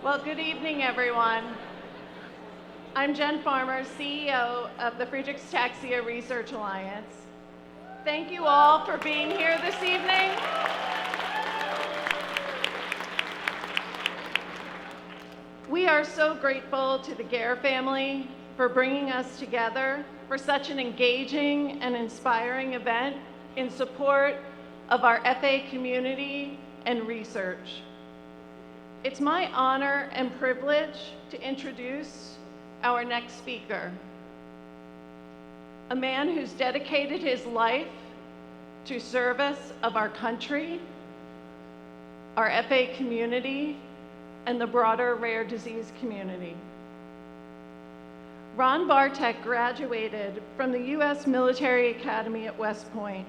Well, good evening, everyone. I'm Jen Farmer, CEO of the Friedreich Ataxia Research Alliance. Thank you all for being here this evening. We are so grateful to the Gehr family for bringing us together for such an engaging and inspiring event in support of our FA community and research. It's my honor and privilege to introduce our next speaker, a man who's dedicated his life to service of our country, our FA community, and the broader rare disease community. Ron Bartek graduated from the U.S. Military Academy at West Point.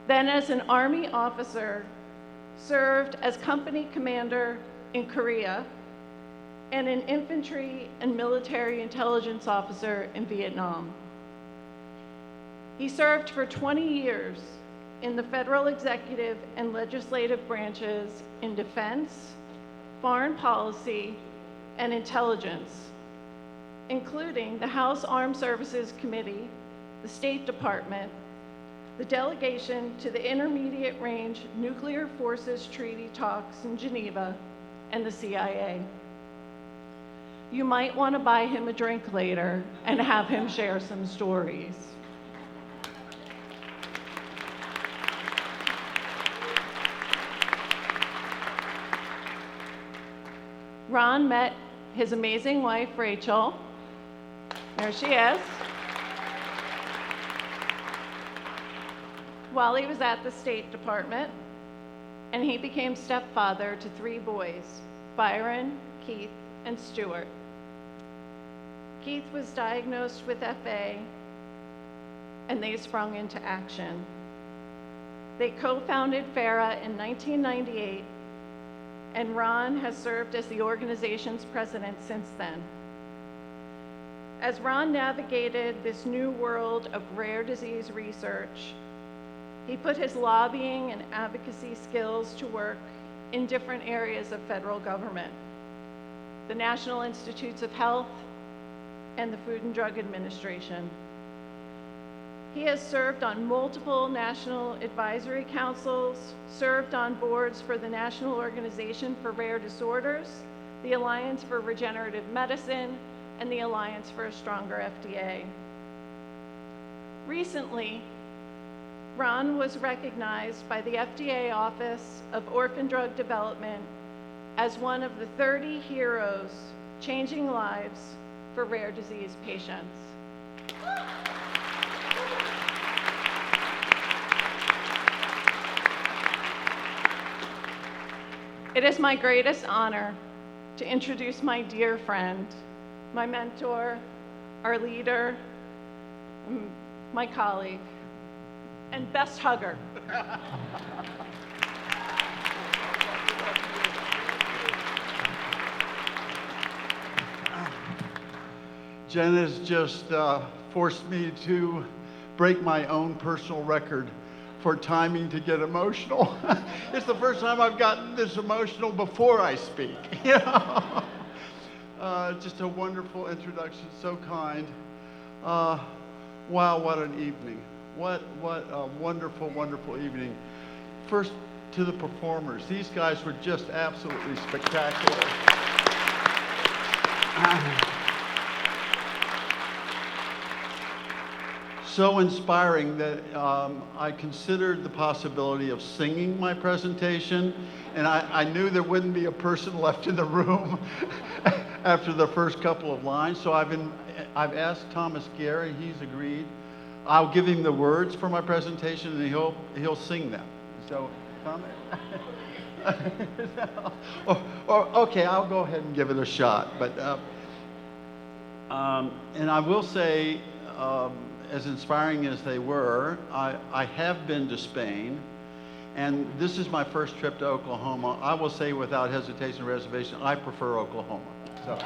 Then as an Army officer, served as company commander in Korea and an infantry and military intelligence officer in Vietnam. He served for 20 years in the federal executive and legislative branches in defense, foreign policy, and intelligence, including the House Armed Services Committee, the State Department, the delegation to the Intermediate Range Nuclear Forces Treaty talks in Geneva, and the CIA. You might want to buy him a drink later and have him share some stories. Ron met his amazing wife, Rachel. There she is. While he was at the State Department, and he became stepfather to 3 boys, Byron, Keith, and Stuart. Keith was diagnosed with FA, and they sprung into action. They co-founded FARA in 1998, and Ron has served as the organization's president since then. As Ron navigated this new world of rare disease research, he put his lobbying and advocacy skills to work in different areas of federal government, the National Institutes of Health and the Food and Drug Administration. He has served on multiple national advisory councils, served on boards for the National Organization for Rare Disorders, the Alliance for Regenerative Medicine, and the Alliance for a Stronger FDA. Recently, Ron was recognized by the FDA Office of Orphan Drug Development as one of the 30 heroes changing lives for rare disease patients. It is my greatest honor to introduce my dear friend, my mentor, our leader, my colleague, and best hugger. Jen has just forced me to break my own personal record for timing to get emotional. It's the first time I've gotten this emotional before I speak. Just a wonderful introduction, so kind. Wow, what an evening. What a wonderful, wonderful evening. First, to the performers. These guys were just absolutely spectacular. So inspiring that I considered the possibility of singing my presentation, and I knew there wouldn't be a person left in the room after the first couple of lines. So I've asked Thomas Gehr, and he's agreed. I'll give him the words for my presentation, and he'll sing them. So, Thomas. Okay, I'll go ahead and give it a shot. But and I will say, as inspiring as they were, I have been to Spain, and this is my first trip to Oklahoma. I will say without hesitation or reservation, I prefer Oklahoma. So.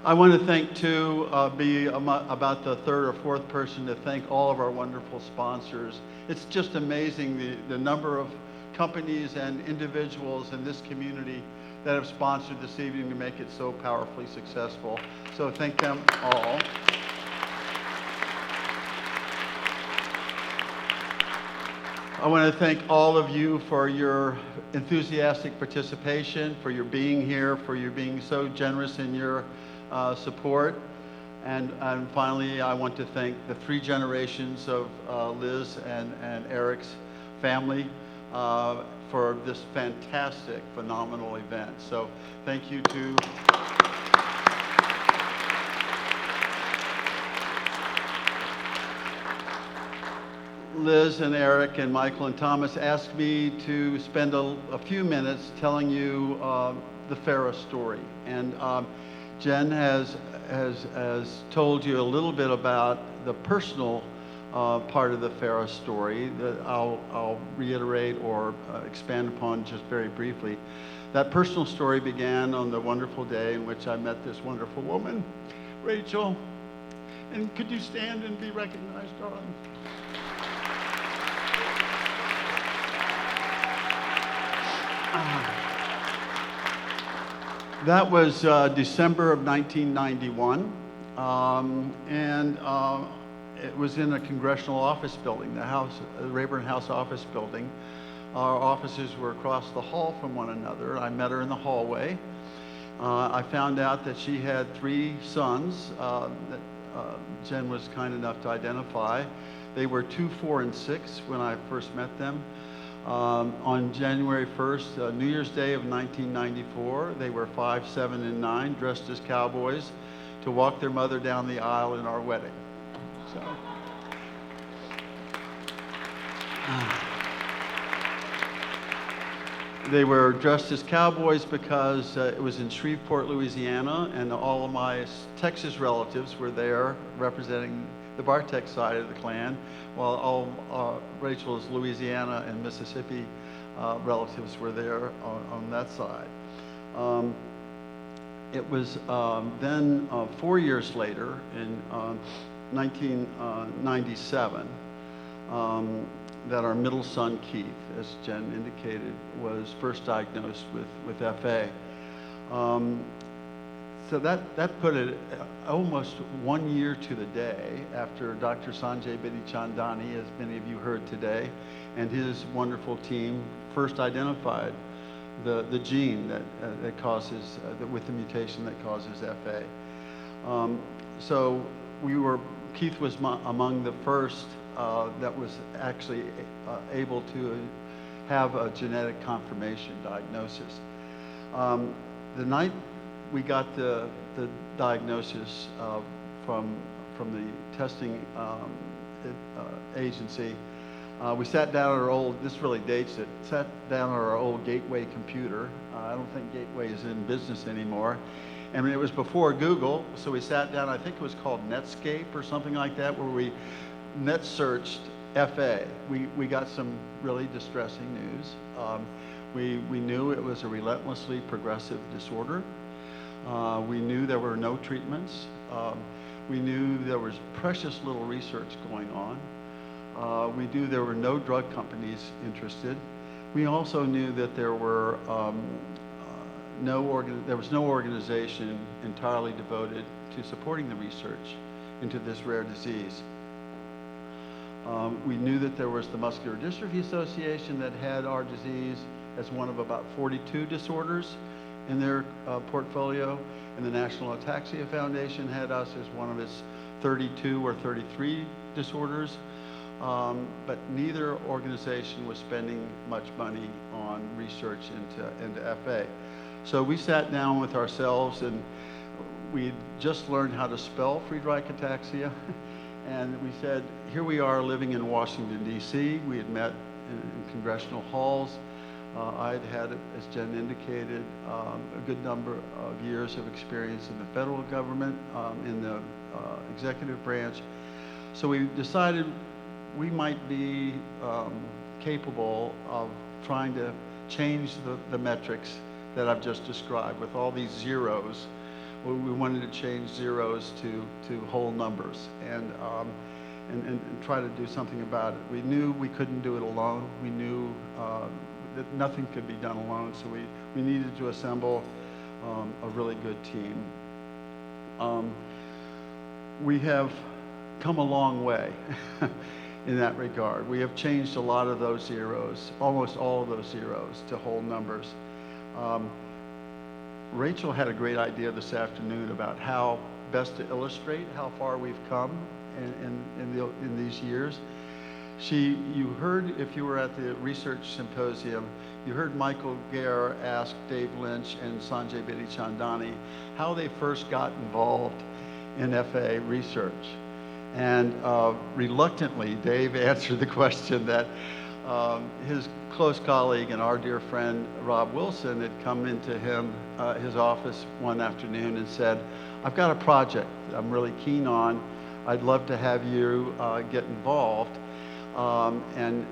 I want to thank, too, about the third or fourth person to thank all of our wonderful sponsors. It's just amazing the number of companies and individuals in this community that have sponsored this evening to make it so powerfully successful. So thank them all. I want to thank all of you for your enthusiastic participation, for your being here, for your being so generous in your support. And finally, I want to thank the 3 generations of Liz and Eric's family for this fantastic, phenomenal event. So thank you to Liz and Eric and Michael and Thomas asked me to spend a few minutes telling you the FARA story. And Jen has told you a little bit about the personal part of the FARA story that I'll reiterate or expand upon just very briefly. That personal story began on the wonderful day in which I met this wonderful woman, Rachel. And could you stand and be recognized, darling? That was December of 1991, and it was in a congressional office building, the Rayburn House office building. Our offices were across the hall from one another. I met her in the hallway. I found out that she had 3 sons that Jen was kind enough to identify. They were 2, 4, and 6 when I first met them. On January 1st, New Year's Day of 1994, they were 5, 7, and 9, dressed as cowboys to walk their mother down the aisle in our wedding. So, they were dressed as cowboys because it was in Shreveport, Louisiana, and all of my Texas relatives were there representing the Bartek side of the clan, while all Rachel's Louisiana and Mississippi relatives were there on that side. It was then 4 years later, in 1997, that our middle son, Keith, as Jen indicated, was first diagnosed with FA. So that put it almost 1 year to the day after Dr. Sanjay Bidichandani, as many of you heard today, and his wonderful team first identified the gene that causes, with the mutation that causes FA. So Keith was among the first that was actually able to have a genetic confirmation diagnosis. The night we got the diagnosis from the testing agency, we sat down at our old, this really dates it, sat down at our old Gateway computer. I don't think Gateway is in business anymore. And it was before Google, so we sat down, I think it was called Netscape or something like that, where we net searched FA. We got some really distressing news. We knew it was a relentlessly progressive disorder. We knew there were no treatments. We knew there was precious little research going on. We knew there were no drug companies interested. We also knew that there were there was no organization entirely devoted to supporting the research into this rare disease. We knew that there was the Muscular Dystrophy Association that had our disease as one of about 42 disorders in their portfolio, and the National Ataxia Foundation had us as one of its 32 or 33 disorders. But neither organization was spending much money on research into FA. So we sat down with ourselves, and we just learned how to spell Friedreich ataxia. And we said, here we are living in Washington, D.C. We had met in congressional halls. I'd had, as Jen indicated, a good number of years of experience in the federal government, in the executive branch. So we decided we might be capable of trying to change the metrics that I've just described. With all these zeros, we wanted to change zeros to whole numbers and try to do something about it. We knew we couldn't do it alone. We knew that nothing could be done alone, so we needed to assemble a really good team. We have come a long way in that regard. We have changed a lot of those zeros, almost all of those zeros, to whole numbers. Rachel had a great idea this afternoon about how best to illustrate how far we've come in these years. You heard, if you were at the research symposium, you heard Michael Gehr ask Dave Lynch and Sanjay Vidichandani how they first got involved in FA research. And reluctantly, Dave answered the question that his close colleague and our dear friend Rob Wilson had come into his office one afternoon and said, "I've got a project I'm really keen on. I'd love to have you get involved and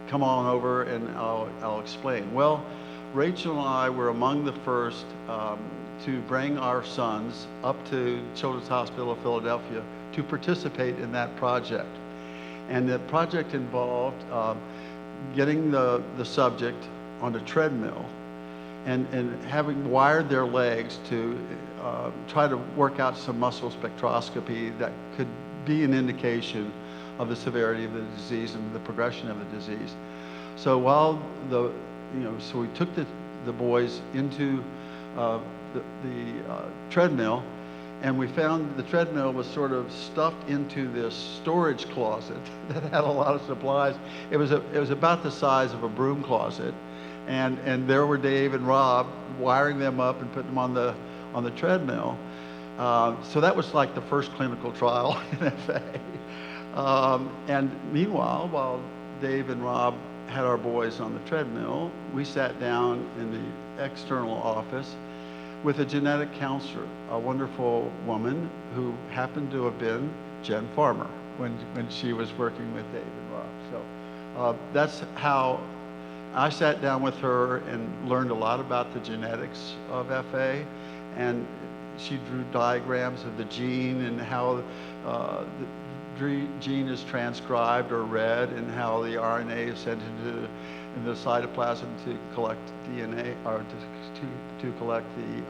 come on over and I'll explain." Well, Rachel and I were among the first to bring our sons up to Children's Hospital of Philadelphia to participate in that project. And the project involved getting the subject on a treadmill and having wired their legs to try to work out some muscle spectroscopy that could be an indication of the severity of the disease and the progression of the disease. So while so we took the boys into the treadmill, and we found the treadmill was sort of stuffed into this storage closet that had a lot of supplies. It was about the size of a broom closet, and there were Dave and Rob wiring them up and putting them on the treadmill. So that was like the first clinical trial in FA. And meanwhile, while Dave and Rob had our boys on the treadmill, we sat down in the external office with a genetic counselor, a wonderful woman who happened to have been Jen Farmer when she was working with Dave and Rob. So that's how I sat down with her and learned a lot about the genetics of FA, and she drew diagrams of the gene and how the gene is transcribed or read, and how the RNA is sent into the cytoplasm to collect DNA, or to collect the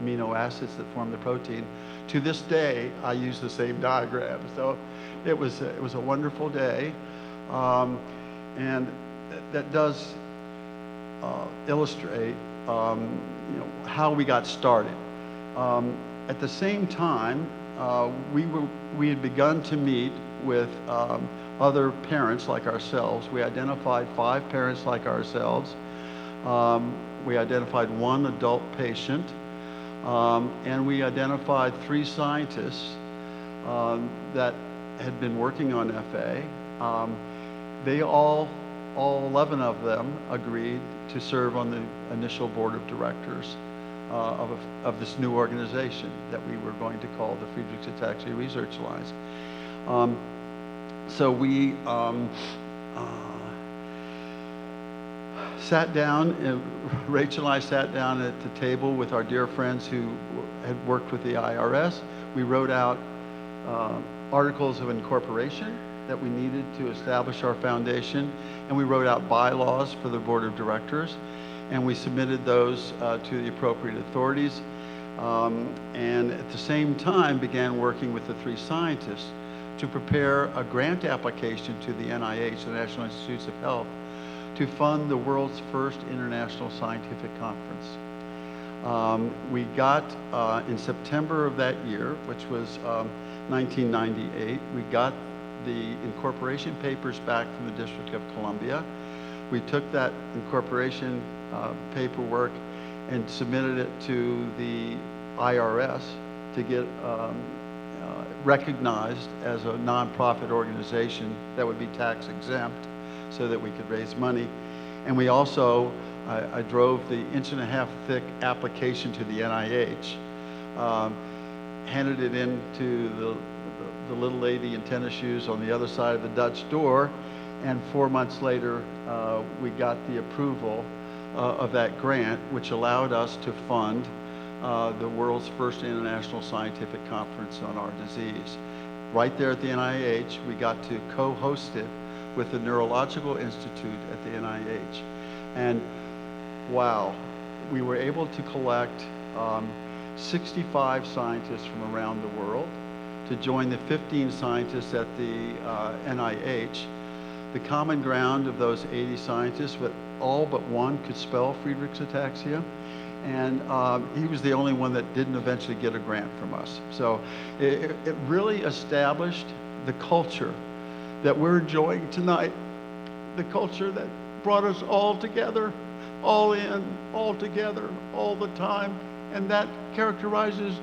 amino acids that form the protein. To this day, I use the same diagram. So it was a wonderful day, and that does illustrate how we got started. At the same time, we had begun to meet with other parents like ourselves. We identified 5 parents like ourselves. We identified 1 adult patient, and we identified 3 scientists that had been working on FA. They all 11 of them agreed to serve on the initial board of directors of this new organization that we were going to call the Friedreich's Ataxia Research Alliance. So we sat down, Rachel and I sat down at the table with our dear friends who had worked with the IRS. We wrote out articles of incorporation that we needed to establish our foundation, and we wrote out bylaws for the board of directors, and we submitted those to the appropriate authorities, and at the same time began working with the 3 scientists to prepare a grant application to the NIH, the National Institutes of Health, to fund the world's first international scientific conference. We got, in September of that year, which was 1998, we got the incorporation papers back from the District of Columbia. We took that incorporation paperwork and submitted it to the IRS to get recognized as a nonprofit organization that would be tax exempt, so that we could raise money. And we also, I drove the 1.5-inch thick application to the NIH, handed it in to the little lady in tennis shoes on the other side of the Dutch door, and 4 months later, we got the approval of that grant, which allowed us to fund the world's first international scientific conference on our disease. Right there at the NIH, we got to co-host it with the Neurological Institute at the NIH. And wow, we were able to collect 65 scientists from around the world to join the 15 scientists at the NIH. The common ground of those 80 scientists, but all but one could spell Friedreich's ataxia. And he was the only one that didn't eventually get a grant from us. So it really established the culture that we're enjoying tonight, the culture that brought us all together, all in, all together, all the time. And that characterizes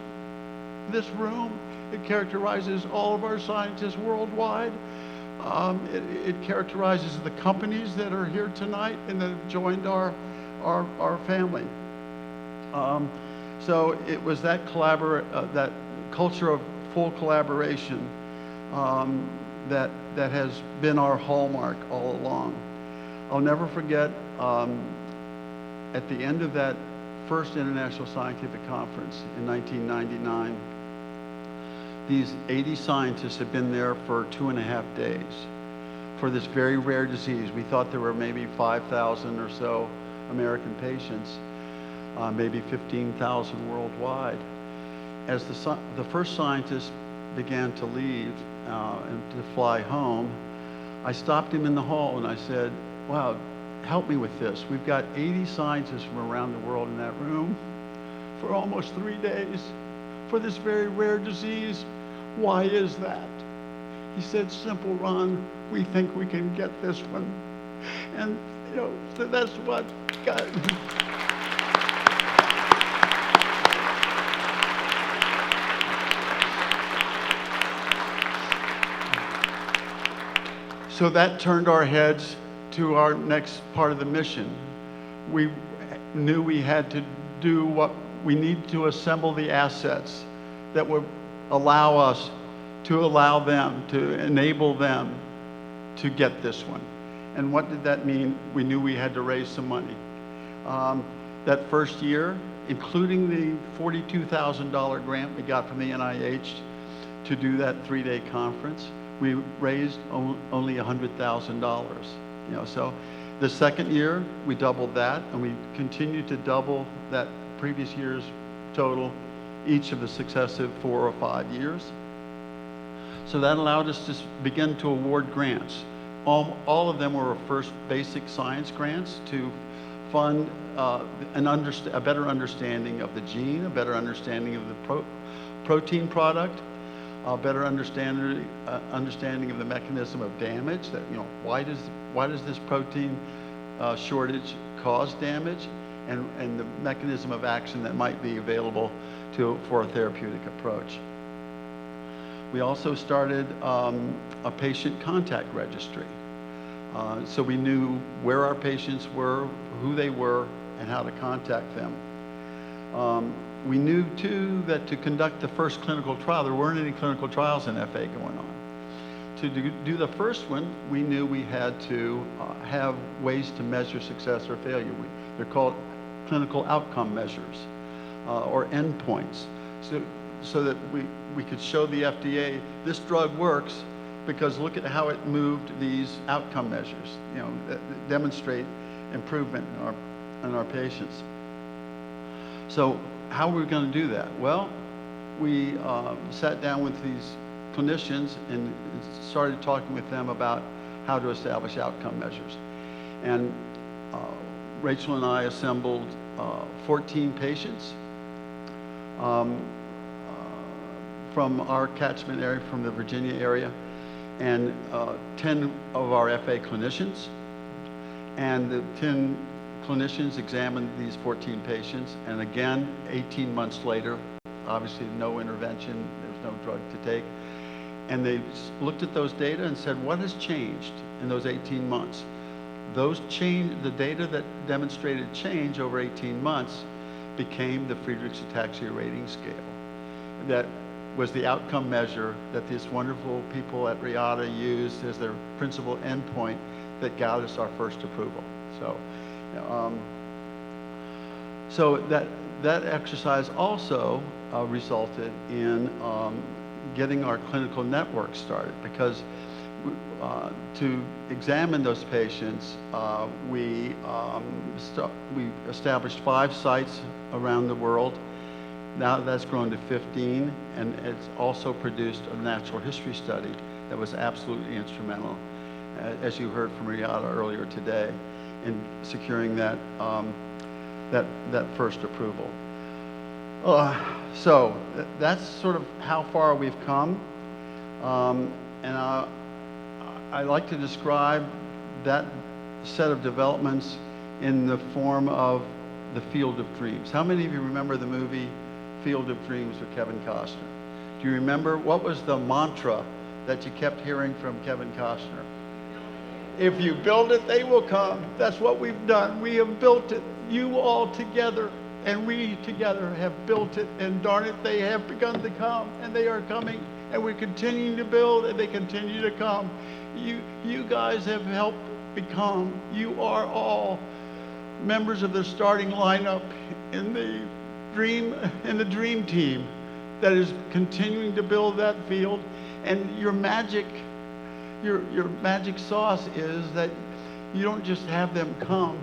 this room. It characterizes all of our scientists worldwide. It characterizes the companies that are here tonight and that have joined our family. So it was that that culture of full collaboration that has been our hallmark all along. I'll never forget at the end of that first International Scientific Conference in 1999, these 80 scientists had been there for 2.5 days for this very rare disease. We thought there were maybe 5,000 or so American patients, maybe 15,000 worldwide. As the first scientist began to leave and to fly home, I stopped him in the hall and I said, wow, help me with this. We've got 80 scientists from around the world in that room for almost 3 days for this very rare disease. Why is that? He said, simple, Ron, we think we can get this one. And, you know, so that's what got... So that turned our heads to our next part of the mission. We knew we had to do what we need to assemble the assets that would allow us to allow them, to enable them to get this one. And what did that mean? We knew we had to raise some money. That first year, including the $42,000 grant we got from the NIH to do that 3-day conference, we raised only $100,000. You know, so the second year we doubled that, and we continued to double that previous year's total each of the successive 4 or 5 years. So that allowed us to begin to award grants. All of them were our first basic science grants to fund a better understanding of the gene, a better understanding of the protein product, a better understanding of the mechanism of damage. That, you know, why does this protein shortage cause damage, and the mechanism of action that might be available for a therapeutic approach. We also started a patient contact registry, so we knew where our patients were, who they were, and how to contact them. We knew, too, that to conduct the first clinical trial, there weren't any clinical trials in FA going on. To do the first one, we knew we had to have ways to measure success or failure. They're called clinical outcome measures, or endpoints, so that we could show the FDA this drug works because look at how it moved these outcome measures, you know, that demonstrate improvement in our patients. So how were we going to do that? Well, we sat down with these clinicians and started talking with them about how to establish outcome measures. And Rachel and I assembled 14 patients from our catchment area, from the Virginia area, and 10 of our FA clinicians. And the 10 clinicians examined these 14 patients, and again, 18 months later, obviously no intervention, there's no drug to take, and they looked at those data and said, what has changed in those 18 months? The data that demonstrated change over 18 months became the Friedreich's ataxia rating scale. That was the outcome measure that these wonderful people at Reata used as their principal endpoint that got us our first approval. So So that exercise also resulted in getting our clinical network started, because to examine those patients, we established 5 sites around the world. Now that's grown to 15, and it's also produced a natural history study that was absolutely instrumental, as you heard from Riata earlier today, in securing that first approval. So that's sort of how far we've come, and I like to describe that set of developments in the form of the Field of Dreams. How many of you remember the movie Field of Dreams with Kevin Costner? Do you remember what was the mantra that you kept hearing from Kevin Costner? If you build it, they will come. That's what we've done. We have built it. You all together and we together have built it, and darn it, they have begun to come, and they are coming, and we're continuing to build, and they continue to come. You guys have helped become, you are all members of the starting lineup in the dream team that is continuing to build that field. And your magic sauce is that you don't just have them come,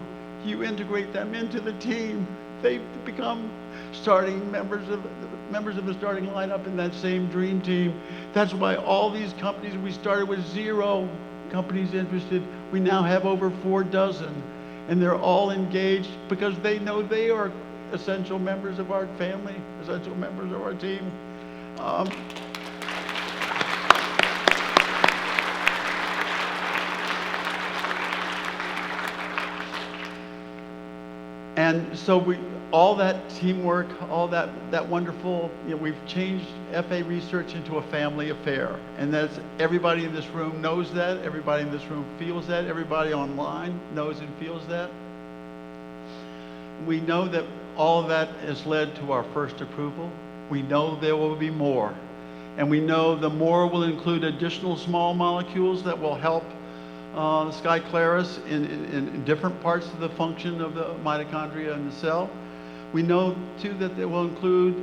you integrate them into the team. They become members of the starting lineup in that same dream team. That's why all these companies, we started with 0 companies interested. We now have over 4 dozen, and they're all engaged because they know they are essential members of our family, essential members of our team. And so all that teamwork, all that wonderful, we've changed FA research into a family affair. And that's, everybody in this room knows that, everybody in this room feels that, everybody online knows and feels that. We know that all of that has led to our first approval. We know there will be more. And we know the more will include additional small molecules that will help Skyclaris in different parts of the function of the mitochondria in the cell. We know too that they will include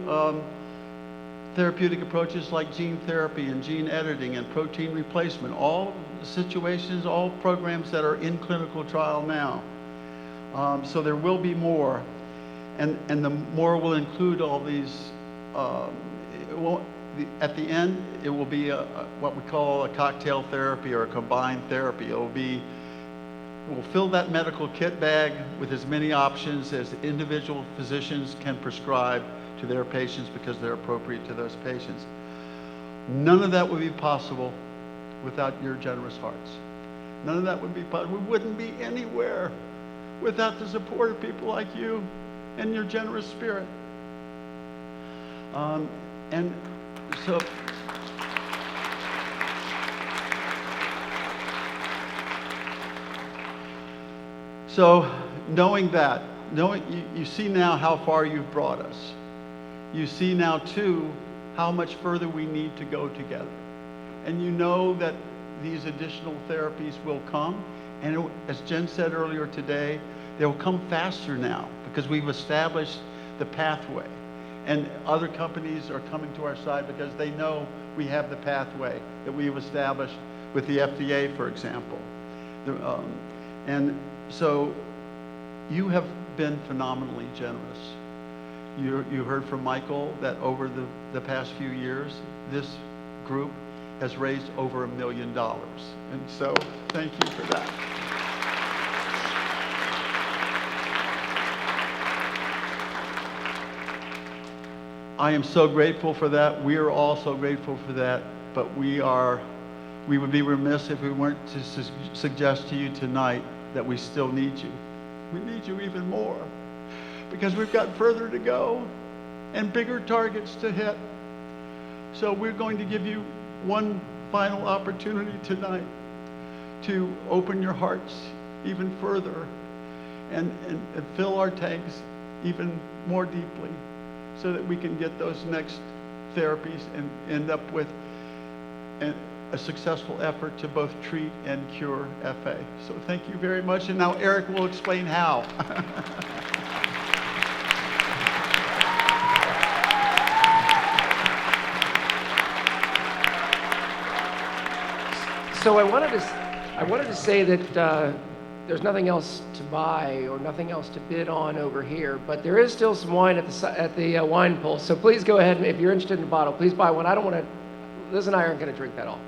therapeutic approaches like gene therapy and gene editing and protein replacement, all situations, all programs that are in clinical trial now. So there will be more, and the more will include all these. At the end, it will be what we call a cocktail therapy or a combined therapy. We'll fill that medical kit bag with as many options as individual physicians can prescribe to their patients because they're appropriate to those patients. None of that would be possible without your generous hearts. None of that would be possible. We wouldn't be anywhere without the support of people like you and your generous spirit. And so knowing that, you see now how far you've brought us. You see now too how much further we need to go together. And you know that these additional therapies will come, and as Jen said earlier today, they will come faster now because we've established the pathway. And other companies are coming to our side because they know we have the pathway that we've established with the FDA, for example. And so you have been phenomenally generous. You heard from Michael that over the past few years, this group has raised over $1 million. And so thank you for that. I am so grateful for that. We are all so grateful for that. But we would be remiss if we weren't to suggest to you tonight that we still need you. We need you even more because we've got further to go and bigger targets to hit. So we're going to give you one final opportunity tonight to open your hearts even further and fill our tanks even more deeply, so that we can get those next therapies and end up with a successful effort to both treat and cure FA. So thank you very much. And now Eric will explain how. So I wanted to say that there's nothing else to buy or nothing else to bid on over here, but there is still some wine at the wine pull. So please go ahead, and if you're interested in a bottle, please buy one. I don't want to. Liz and I aren't going to drink that all.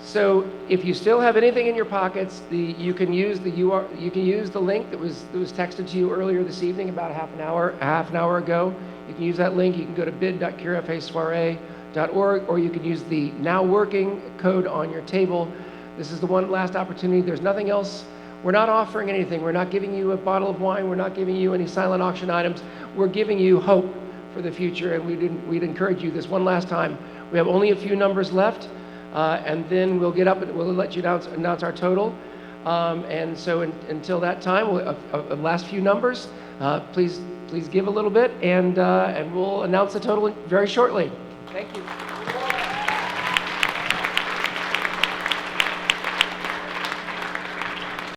So if you still have anything in your pockets, you can use the link that was texted to you earlier this evening about a half an hour ago. You can use that link. You can go to bid.curefasoirée.org, or you can use the now working code on your table. This is the one last opportunity. There's nothing else. We're not offering anything. We're not giving you a bottle of wine. We're not giving you any silent auction items. We're giving you hope for the future, and we'd encourage you this one last time. We have only a few numbers left, and then we'll get up and we'll let you announce our total. And so until that time, last few numbers, please give a little bit, and we'll announce the total very shortly. Thank you.